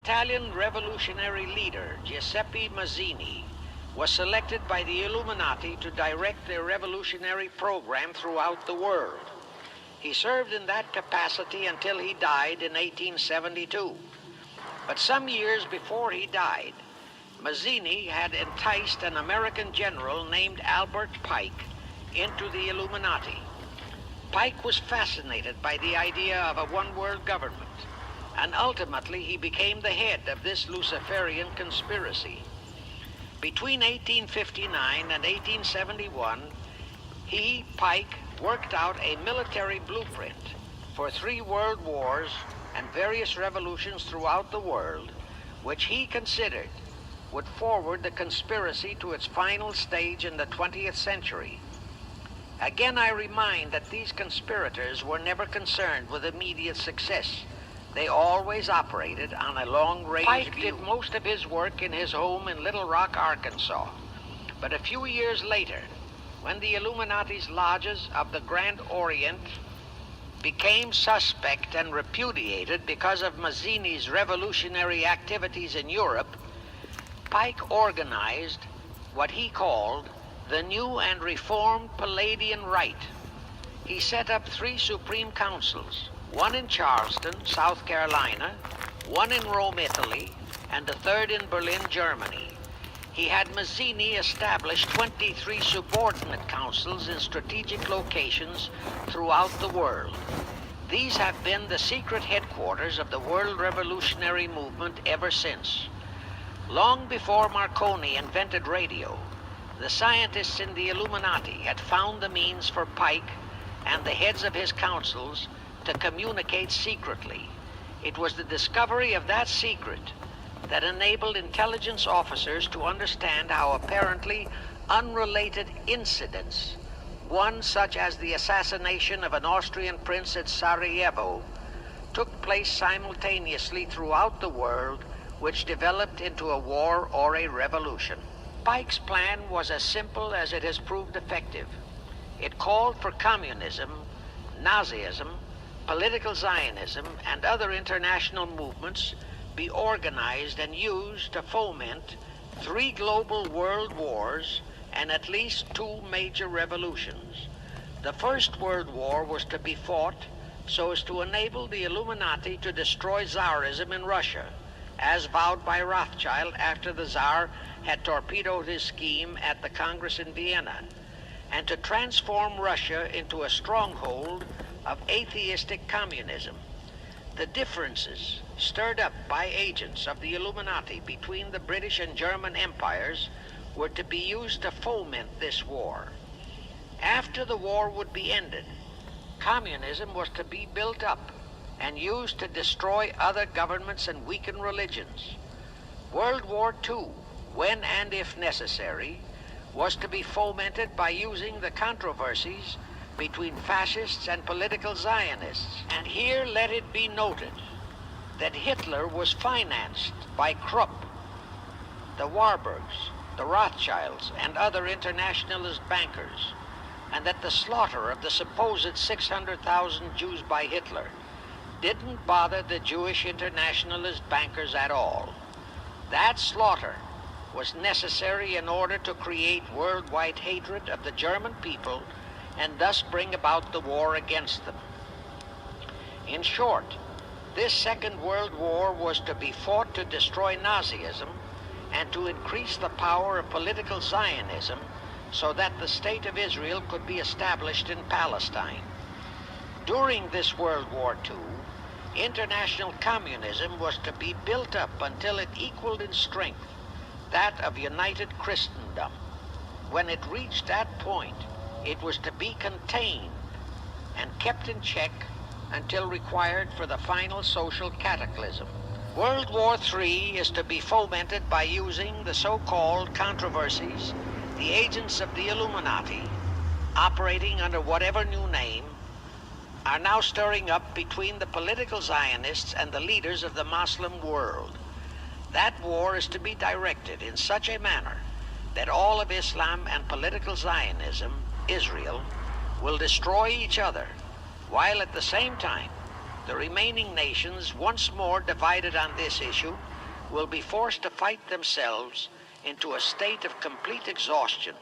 Italian revolutionary leader Giuseppe Mazzini was selected by the Illuminati to direct their revolutionary program throughout the world. He served in that capacity until he died in 1872. But some years before he died, Mazzini had enticed an American general named Albert Pike into the Illuminati. Pike was fascinated by the idea of a one-world government, and ultimately he became the head of this Luciferian conspiracy. Between 1859 and 1871, he, Pike, worked out a military blueprint for 3 world wars and various revolutions throughout the world, which he considered would forward the conspiracy to its final stage in the 20th century. Again, I remind that these conspirators were never concerned with immediate success. They always operated on a long-range view. Pike did most of his work in his home in Little Rock, Arkansas. But a few years later, when the Illuminati's lodges of the Grand Orient became suspect and repudiated because of Mazzini's revolutionary activities in Europe, Pike organized what he called the New and Reformed Palladian Rite. He set up 3 supreme councils, one in Charleston, South Carolina, one in Rome, Italy, and the 3rd in Berlin, Germany. He had Mazzini establish 23 subordinate councils in strategic locations throughout the world. These have been the secret headquarters of the world revolutionary movement ever since. Long before Marconi invented radio, the scientists in the Illuminati had found the means for Pike and the heads of his councils to communicate secretly. It was the discovery of that secret that enabled intelligence officers to understand how apparently unrelated incidents, one such as the assassination of an Austrian prince at Sarajevo, took place simultaneously throughout the world, which developed into a war or a revolution. Pike's plan was as simple as it has proved effective. It called for communism, Nazism, political Zionism, and other international movements be organized and used to foment 3 global world wars and at least 2 major revolutions. The First World War was to be fought so as to enable the Illuminati to destroy Tsarism in Russia, as vowed by Rothschild after the Tsar had torpedoed his scheme at the Congress in Vienna, and to transform Russia into a stronghold of atheistic communism. The differences stirred up by agents of the Illuminati between the British and German empires were to be used to foment this war. After the war would be ended, communism was to be built up and used to destroy other governments and weaken religions. World War II, when and if necessary, was to be fomented by using the controversies between fascists and political Zionists. And here let it be noted that Hitler was financed by Krupp, the Warburgs, the Rothschilds, and other internationalist bankers, and that the slaughter of the supposed 600,000 Jews by Hitler didn't bother the Jewish internationalist bankers at all. That slaughter was necessary in order to create worldwide hatred of the German people and thus bring about the war against them. In short, this Second World War was to be fought to destroy Nazism and to increase the power of political Zionism so that the State of Israel could be established in Palestine. During this World War II, international communism was to be built up until it equaled in strength that of united Christendom. When it reached that point, it was to be contained and kept in check until required for the final social cataclysm. World War III is to be fomented by using the so-called controversies the agents of the Illuminati, operating under whatever new name, are now stirring up between the political Zionists and the leaders of the Muslim world. That war is to be directed in such a manner that all of Islam and political Zionism, Israel, will destroy each other, while at the same time the remaining nations, once more divided on this issue, will be forced to fight themselves into a state of complete exhaustion.